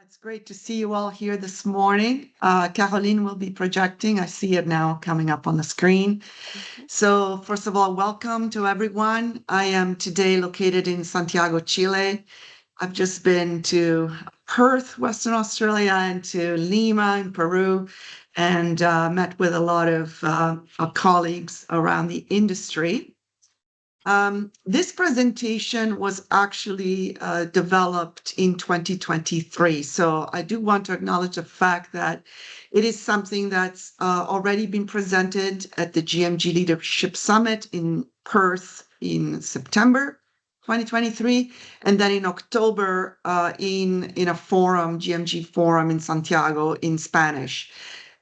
It's great to see you all here this morning. Caroline will be projecting. I see it now coming up on the screen. So first of all, welcome to everyone. I am today located in Santiago, Chile. I've just been to Perth, Western Australia, and to Lima in Peru, and met with a lot of colleagues around the industry. This presentation was actually developed in 2023. So I do want to acknowledge the fact that it is something that's already been presented at the GMG Leadership Summit in Perth in September 2023, and then in October in a forum, GMG forum in Santiago in Spanish.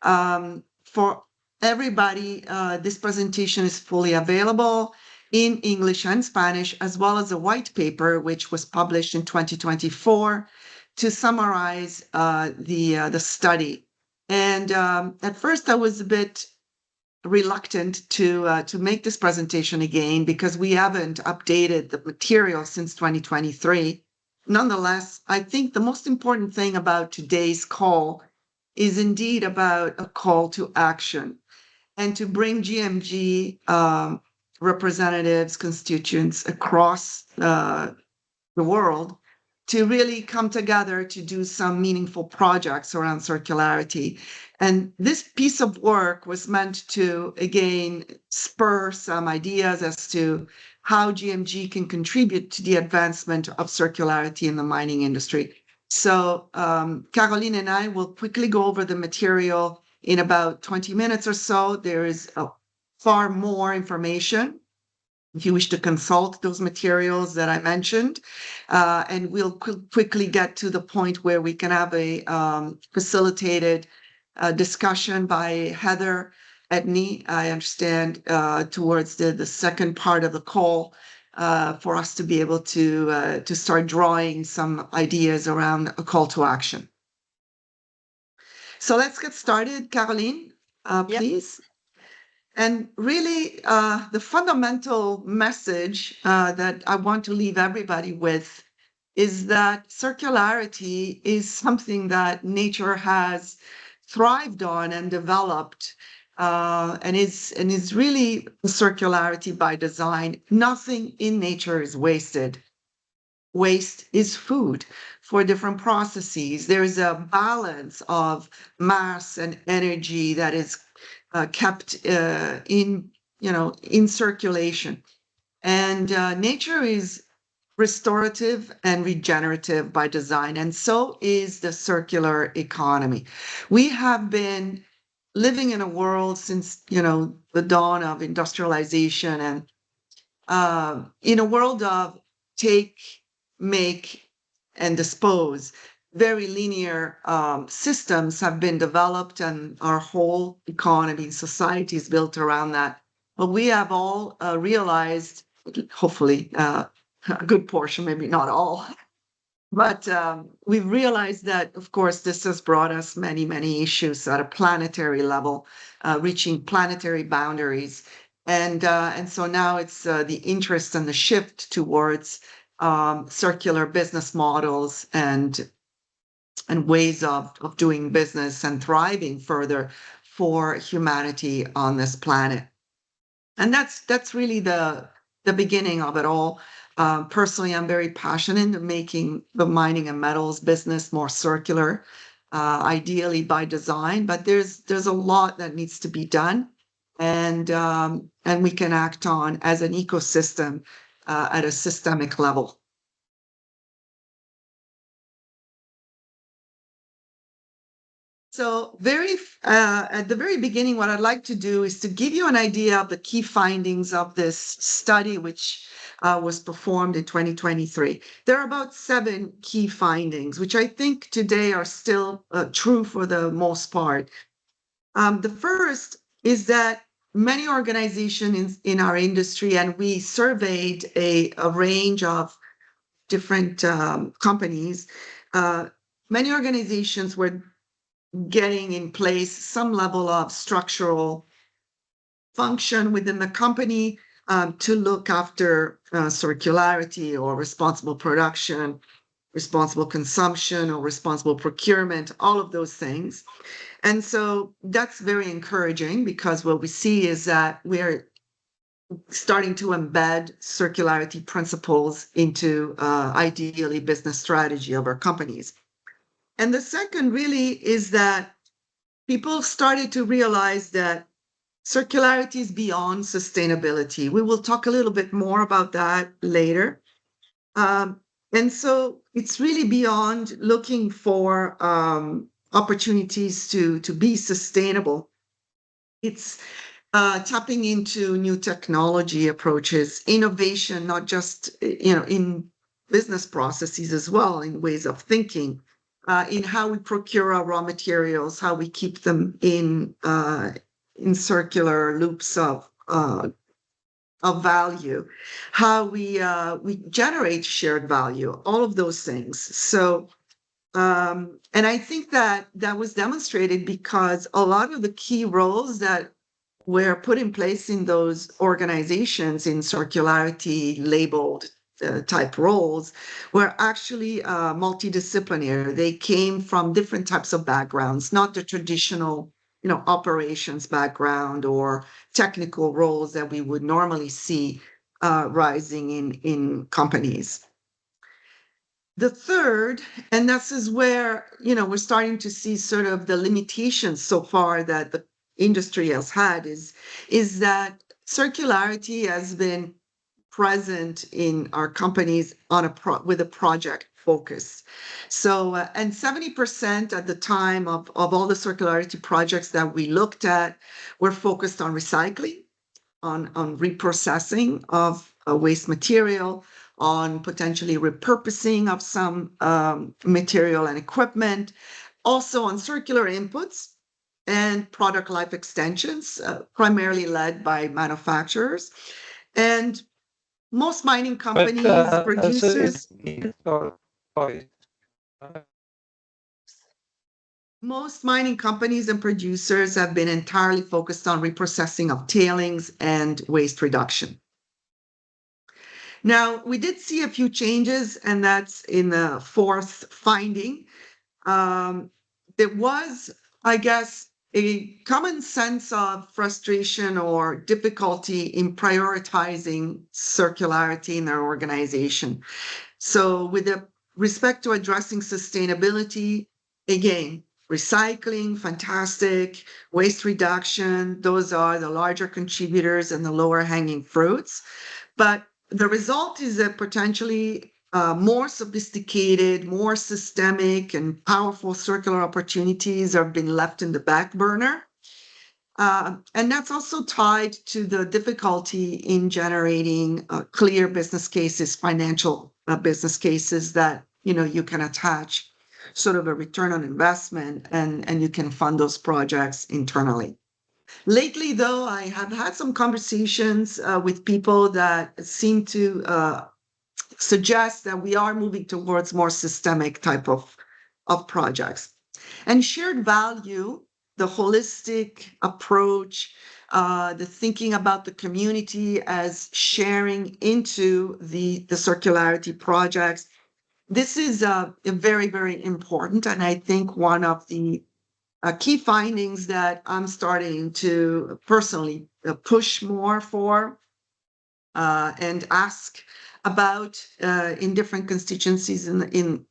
For everybody, this presentation is fully available in English and Spanish, as well as a white paper, which was published in 2024 to summarize the study. And at first, I was a bit reluctant to make this presentation again because we haven't updated the material since 2023. Nonetheless, I think the most important thing about today's call is indeed about a call to action and to bring GMG representatives, constituents across the world to really come together to do some meaningful projects around circularity. And this piece of work was meant to, again, spur some ideas as to how GMG can contribute to the advancement of circularity in the mining industry. So Caroline and I will quickly go over the material in about 20 minutes or so. There is far more information if you wish to consult those materials that I mentioned. And we'll quickly get to the point where we can have a facilitated discussion by Heather Edney, I understand, towards the second part of the call for us to be able to start drawing some ideas around a call to action. So let's get started. Caroline, please. And really, the fundamental message that I want to leave everybody with is that circularity is something that nature has thrived on and developed, and is really circularity by design. Nothing in nature is wasted. Waste is food for different processes. There's a balance of mass and energy that is kept in circulation, and nature is restorative and regenerative by design, and so is the circular economy. We have been living in a world since the dawn of industrialization, and in a world of take, make, and dispose. Very linear systems have been developed, and our whole economy, society is built around that. But we have all realized, hopefully, a good portion, maybe not all, but we've realized that, of course, this has brought us many, many issues at a planetary level, reaching planetary boundaries. And so now it's the interest and the shift towards circular business models and ways of doing business and thriving further for humanity on this planet. And that's really the beginning of it all. Personally, I'm very passionate in making the mining and metals business more circular, ideally by design, but there's a lot that needs to be done, and we can act on as an ecosystem at a systemic level. So at the very beginning, what I'd like to do is to give you an idea of the key findings of this study, which was performed in 2023. There are about 7 key findings, which I think today are still true for the most part. The first is that many organizations in our industry, and we surveyed a range of different companies, many organizations were getting in place some level of structural function within the company to look after circularity or responsible production, responsible consumption or responsible procurement, all of those things. And so that's very encouraging because what we see is that we're starting to embed circularity principles into ideally business strategy of our companies. And the second really is that people started to realize that circularity is beyond sustainability. We will talk a little bit more about that later. And so it's really beyond looking for opportunities to be sustainable. It's tapping into new technology approaches, innovation, not just in business processes as well, in ways of thinking, in how we procure our raw materials, how we keep them in circular loops of value, how we generate shared value, all of those things. So, and I think that was demonstrated because a lot of the key roles that were put in place in those organizations in circularity labeled type roles were actually multidisciplinary. They came from different types of backgrounds, not the traditional operations background or technical roles that we would normally see rising in companies. The third, and this is where we're starting to see sort of the limitations so far that the industry has had, is that circularity has been present in our companies with a project focus. So, and 70% at the time of all the circularity projects that we looked at were focused on recycling, on reprocessing of waste material, on potentially repurposing of some material and equipment, also on circular inputs and product life extensions, primarily led by manufacturers. And most mining companies, producers, most mining companies and producers have been entirely focused on reprocessing of tailings and waste reduction. Now, we did see a few changes, and that's in the fourth finding. There was, I guess, a common sense of frustration or difficulty in prioritizing circularity in their organization. So with respect to addressing sustainability, again, recycling, fantastic, waste reduction, those are the larger contributors and the lower hanging fruits. But the result is that potentially more sophisticated, more systemic, and powerful circular opportunities have been left in the back burner. And that's also tied to the difficulty in generating clear business cases, financial business cases that you can attach sort of a return on investment, and you can fund those projects internally. Lately, though, I have had some conversations with people that seem to suggest that we are moving towards more systemic type of projects. And shared value, the holistic approach, the thinking about the community as sharing into the circularity projects, this is very, very important. And I think one of the key findings that I'm starting to personally push more for and ask about in different constituencies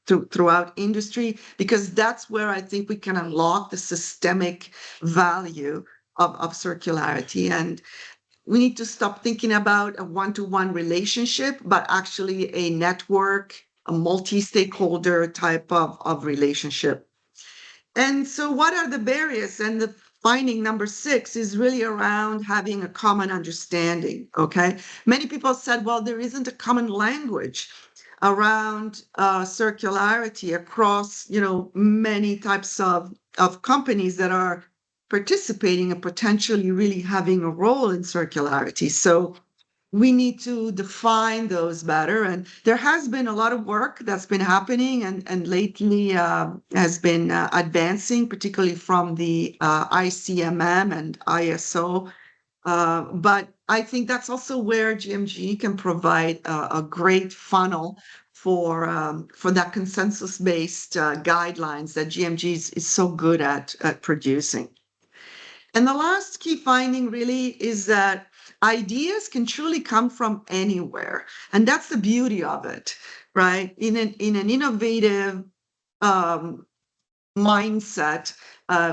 throughout industry, because that's where I think we can unlock the systemic value of circularity. And we need to stop thinking about a one-to-one relationship, but actually a network, a multi-stakeholder type of relationship. And so what are the barriers? And the finding number 6 is really around having a common understanding, okay? Many people said, well, there isn't a common language around circularity across, many types of companies that are participating and potentially really having a role in circularity. So we need to define those better. And there has been a lot of work that's been happening and lately has been advancing, particularly from the ICMM and ISO. But I think that's also where GMG can provide a great funnel for that consensus-based guidelines that GMG is so good at producing. And the last key finding really is that ideas can truly come from anywhere. And that's the beauty of it, right? In an innovative mindset,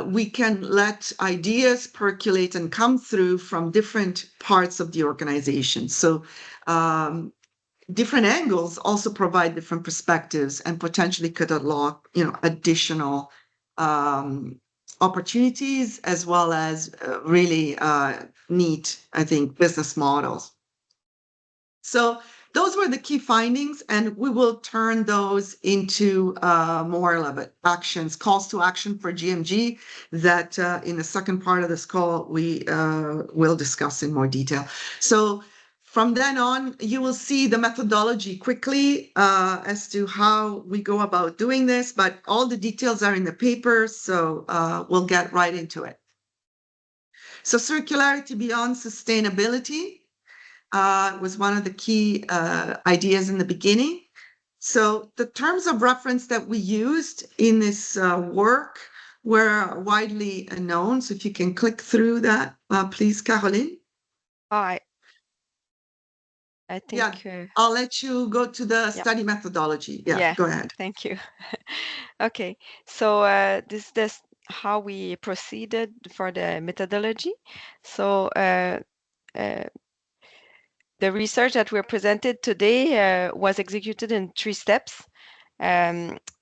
we can let ideas percolate and come through from different parts of the organization. So different angles also provide different perspectives and potentially could unlock, additional opportunities as well as really neat, I think, business models. So those were the key findings, and we will turn those into more of it actions, calls to action for GMG that in the second part of this call, we will discuss in more detail. So from then on, you will see the methodology quickly as to how we go about doing this, but all the details are in the paper, so we'll get right into it. So circularity beyond sustainability was one of the key ideas in the beginning. So the terms of reference that we used in this work were widely known. So if you can click through that, please, Caroline. I think I'll let you go to the study methodology. Go ahead. Thank you. Okay, so this is how we proceeded for the methodology. So the research that we're presented today was executed in 3 steps.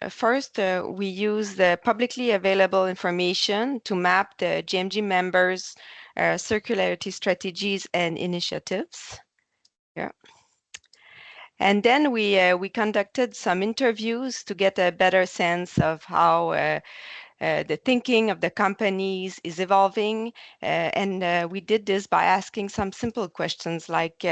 First, we use the publicly available information to map the GMG members' circularity strategies and initiatives. And then we conducted some interviews to get a better sense of how the thinking of the companies is evolving. And we did this by asking some simple questions like,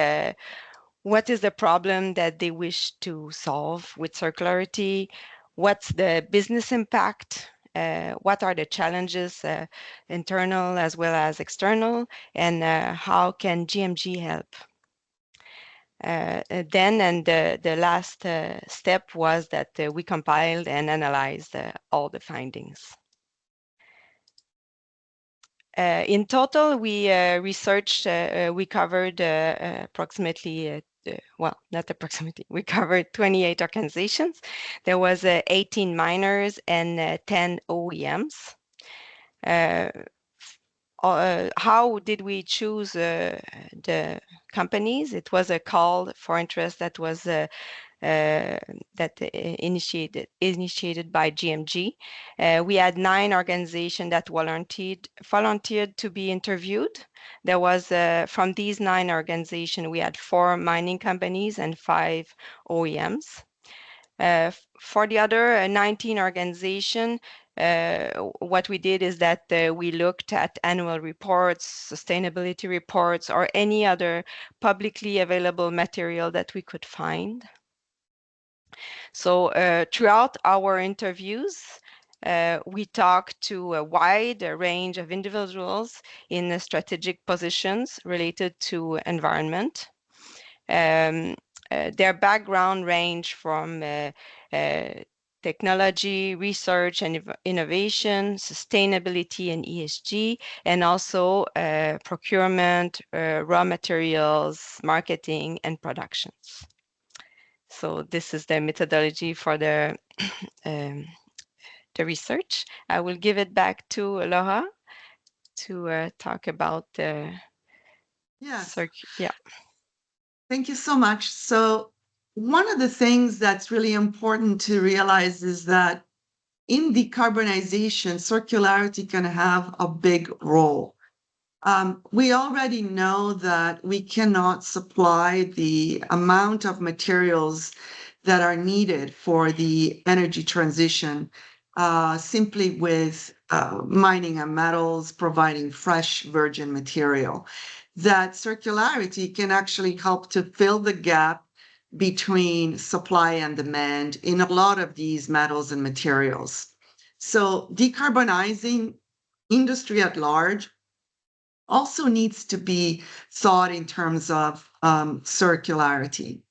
what is the problem that they wish to solve with circularity? What's the business impact? What are the challenges, internal as well as external? And how can GMG help? Then the last step was that we compiled and analyzed all the findings. In total, we researched, we covered approximately, well, not approximately, we covered 28 organizations. There was 18 miners and 10 OEMs. How did we choose the companies? It was a call for interest that was initiated by GMG. We had 9 organizations that volunteered to be interviewed. There was from these 9 organizations, we had 4 mining companies and 5 OEMs. For the other 19 organizations, what we did is that we looked at annual reports, sustainability reports, or any other publicly available material that we could find. So throughout our interviews, we talked to a wide range of individuals in strategic positions related to environment. Their background range from technology, research and innovation, sustainability and ESG, and also procurement, raw materials, marketing, and productions. So this is the methodology for the research. I will give it back to Laura to talk about the Thank you so much. So one of the things that's really important to realize is that in decarbonization, circularity can have a big role. We already know that we cannot supply the amount of materials that are needed for the energy transition simply with mining and metals, providing fresh virgin material. That circularity can actually help to fill the gap between supply and demand in a lot of these metals and materials. So decarbonizing industry at large also needs to be thought in terms of circularity.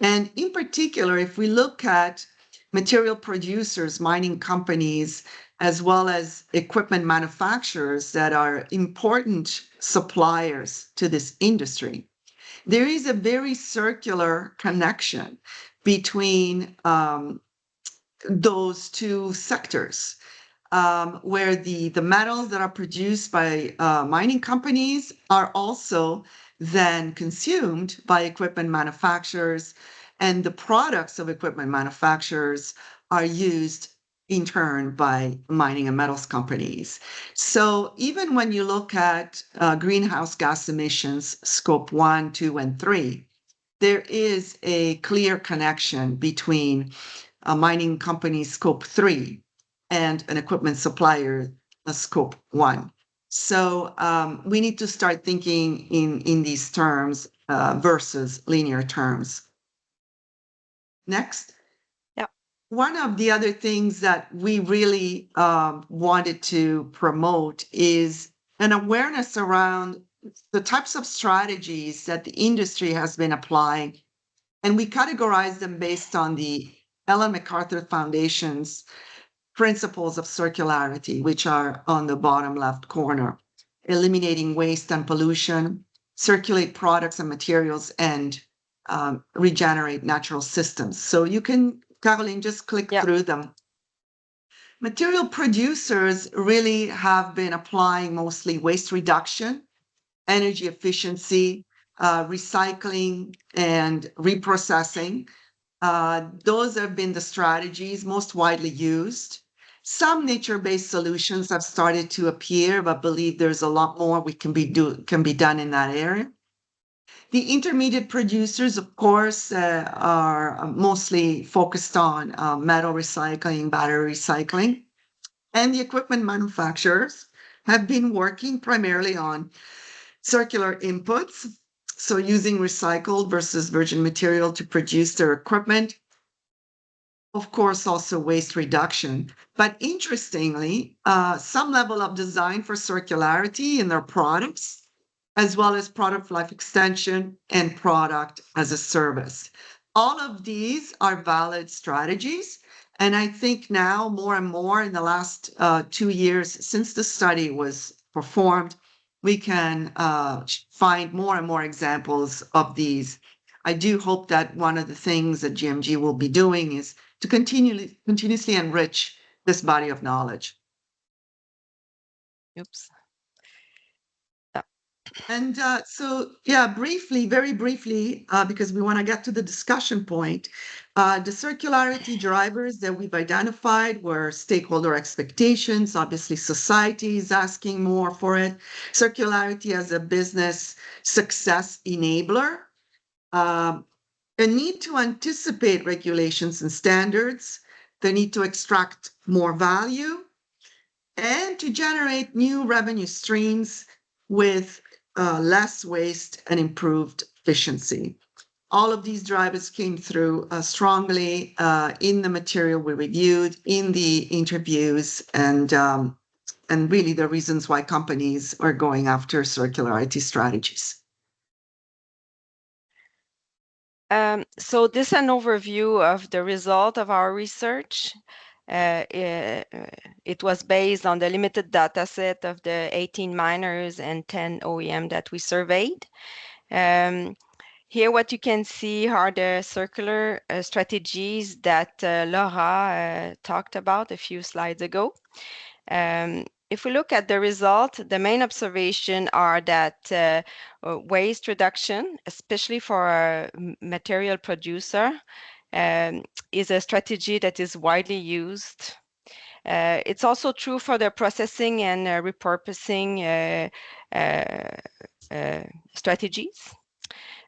And in particular, if we look at material producers, mining companies, as well as equipment manufacturers that are important suppliers to this industry, there is a very circular connection between those two sectors, where the metals that are produced by mining companies are also then consumed by equipment manufacturers, and the products of equipment manufacturers are used in turn by mining and metals companies. So even when you look at greenhouse gas emissions, scope 1, 2, and 3, there is a clear connection between a mining company scope 3 and an equipment supplier scope 1. So we need to start thinking in these terms versus linear terms. Next. Yeah. One of the other things that we really wanted to promote is an awareness around the types of strategies that the industry has been applying. And we categorize them based on the Ellen MacArthur Foundation's principles of circularity, which are on the bottom left corner: eliminating waste and pollution, circulate products and materials, and regenerate natural systems. So you can, Caroline, just click through them. Material producers really have been applying mostly waste reduction, energy efficiency, recycling, and reprocessing. Those have been the strategies most widely used. Some nature-based solutions have started to appear, but believe there's a lot more can be done in that area. The intermediate producers, of course, are mostly focused on metal recycling, battery recycling, and the equipment manufacturers have been working primarily on circular inputs, so using recycled versus virgin material to produce their equipment. Of course, also waste reduction. But interestingly, some level of design for circularity in their products, as well as product life extension and product as a service. All of these are valid strategies. And I think now more and more in the last 2 years since the study was performed, we can find more and more examples of these. I do hope that one of the things that GMG will be doing is to continuously enrich this body of knowledge. Oops. And so, briefly, very briefly, because we want to get to the discussion point, the circularity drivers that we've identified were stakeholder expectations. Obviously, society is asking more for it. Circularity as a business success enabler. A need to anticipate regulations and standards, the need to extract more value, and to generate new revenue streams with less waste and improved efficiency. All of these drivers came through strongly in the material we reviewed, in the interviews, and really the reasons why companies are going after circularity strategies. So this is an overview of the result of our research. It was based on the limited data set of the 18 miners and 10 OEM that we surveyed. Here what you can see are the circular strategies that Laura talked about a few slides ago. If we look at the result, the main observation are that waste reduction, especially for a material producer, is a strategy that is widely used. It's also true for the processing and repurposing strategies.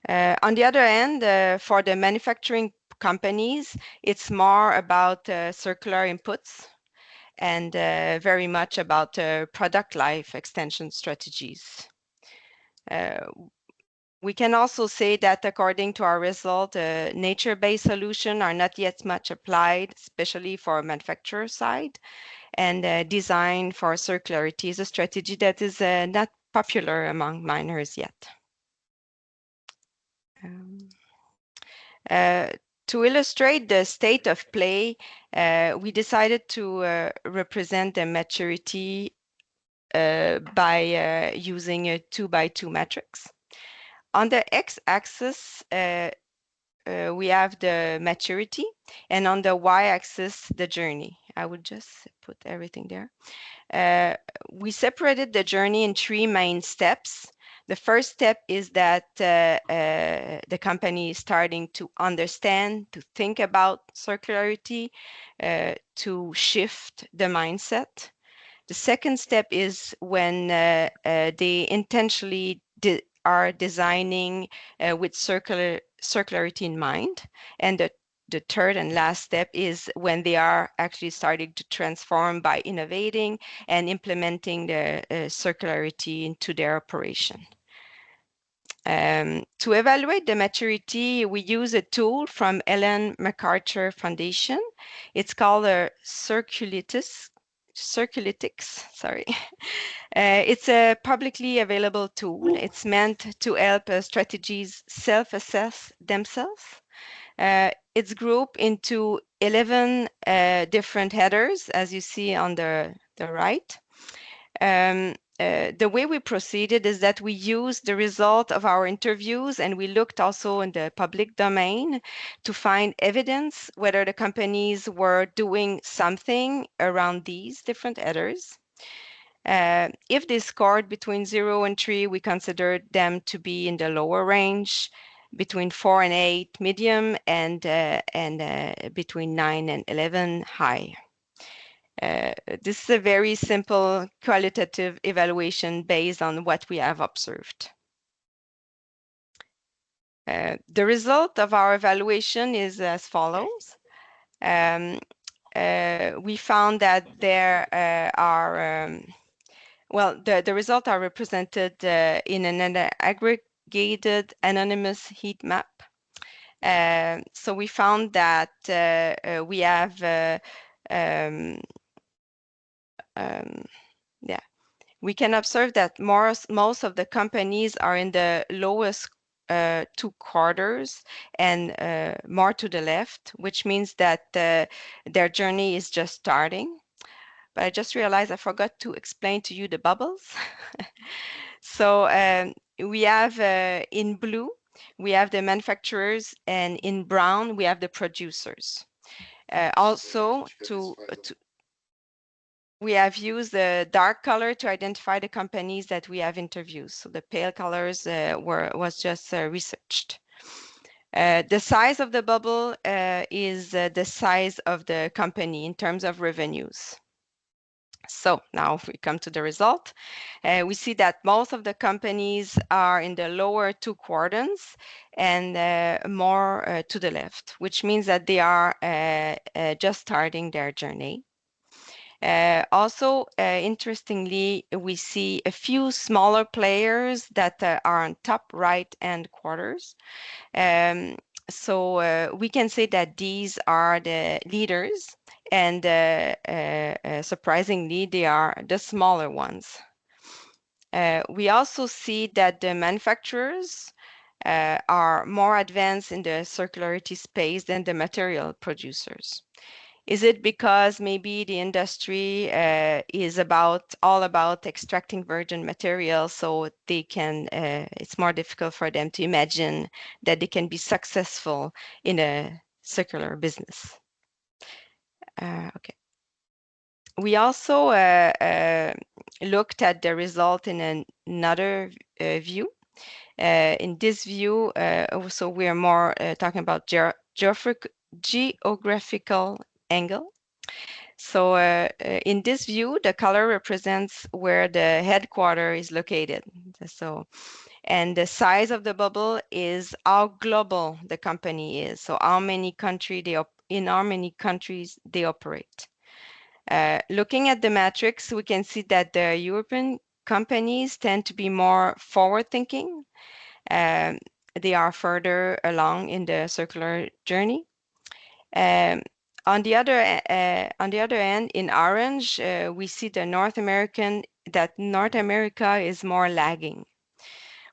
On the other hand, for the manufacturing companies, it's more about circular inputs and very much about product life extension strategies. We can also say that according to our result, nature-based solutions are not yet much applied, especially for manufacturer side, and design for circularity is a strategy that is not popular among miners yet. To illustrate the state of play, we decided to represent the maturity by using a 2x2 matrix. On the x-axis, we have the maturity, and on the y-axis, the journey. I would just put everything there. We separated the journey in 3 main steps. The first step is that the company is starting to understand, to think about circularity, to shift the mindset. The second step is when they intentionally are designing with circularity in mind. And the third and last step is when they are actually starting to transform by innovating and implementing the circularity into their operation. To evaluate the maturity, we use a tool from Ellen MacArthur Foundation. It's called a Circulytics, sorry. It's a publicly available tool. It's meant to help strategies self-assess themselves. It's grouped into 11 different headers, as you see on the right. The way we proceeded is that we used the result of our interviews, and we looked also in the public domain to find evidence whether the companies were doing something around these different headers. If they scored between 0 and 3, we considered them to be in the lower range, between 4 and 8, medium, and between 9 and 11, high. This is a very simple qualitative evaluation based on what we have observed. The result of our evaluation is as follows. We found that there are well, the results are represented in an aggregated anonymous heat map. So we found that we have, we can observe that most of the companies are in the lowest 2 quarters and more to the left, which means that their journey is just starting. But I just realized I forgot to explain to you the bubbles. So we have in blue, we have the manufacturers, and in brown, we have the producers. Also, we have used the dark color to identify the companies that we have interviewed. So the pale colors was just researched. The size of the bubble is the size of the company in terms of revenues. So now if we come to the result, we see that most of the companies are in the lower 2 quadrants and more to the left, which means that they are just starting their journey. Also, interestingly, we see a few smaller players that are on top right-hand quarters. So we can say that these are the leaders, and surprisingly, they are the smaller ones. We also see that the manufacturers are more advanced in the circularity space than the material producers. Is it because maybe the industry is all about extracting virgin material, so they can? It's more difficult for them to imagine that they can be successful in a circular business. Okay. We also looked at the result in another view. In this view, so we are more talking about geographical angle. So in this view, the color represents where the headquarters is located. So, and the size of the bubble is how global the company is. So how many in how many countries they operate. Looking at the matrix, we can see that the European companies tend to be more forward-thinking. They are further along in the circular journey. On the other end, in orange, we see North America is more lagging.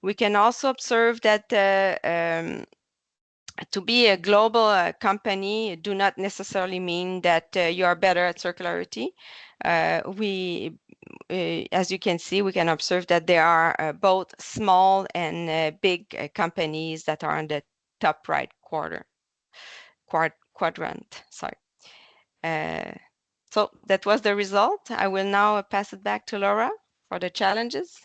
We can also observe that to be a global company do not necessarily mean that you are better at circularity. As you can see, we can observe that there are both small and big companies that are in the top right quadrant. Sorry. Uh, so that was the result. I will now pass it back to Laura for the challenges.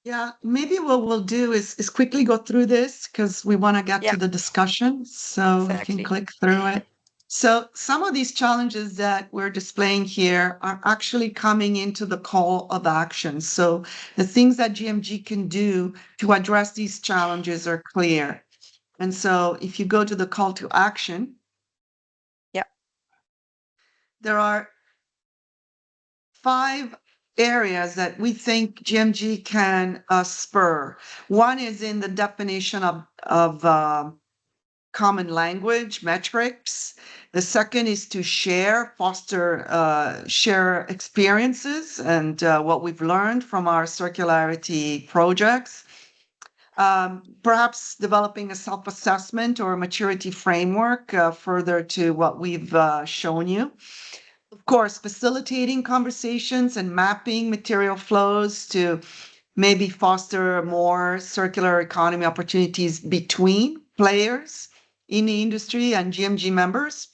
Yeah, maybe what we'll do is quickly go through this because we want to get Yeah, to the discussion. So you can exactly. click through it. So some of these challenges that we're displaying here are actually coming into the call of action. So the things that GMG can do to address these challenges are clear. And so if you go to the call to action, Yeah. there are 5 areas that we think GMG can spur. One is in the definition of common language metrics. The second is to share experiences and what we've learned from our circularity projects. Perhaps developing a self-assessment or a maturity framework further to what we've shown you. Of course, facilitating conversations and mapping material flows to maybe foster more circular economy opportunities between players in the industry and GMG members.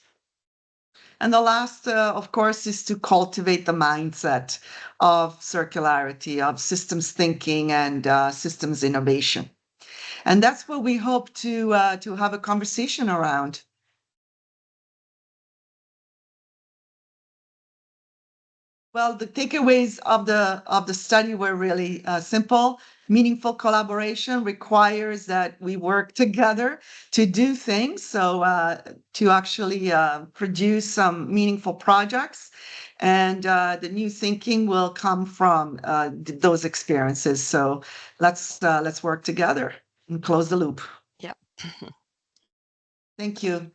And the last, of course, is to cultivate the mindset of circularity, of systems thinking and systems innovation. And that's what we hope to have a conversation around. Well, the takeaways of the study were really simple. Meaningful collaboration requires that we work together to do things. So to actually produce some meaningful projects, and the new thinking will come from those experiences. So let's work together and close the loop. Yeah. Thank you.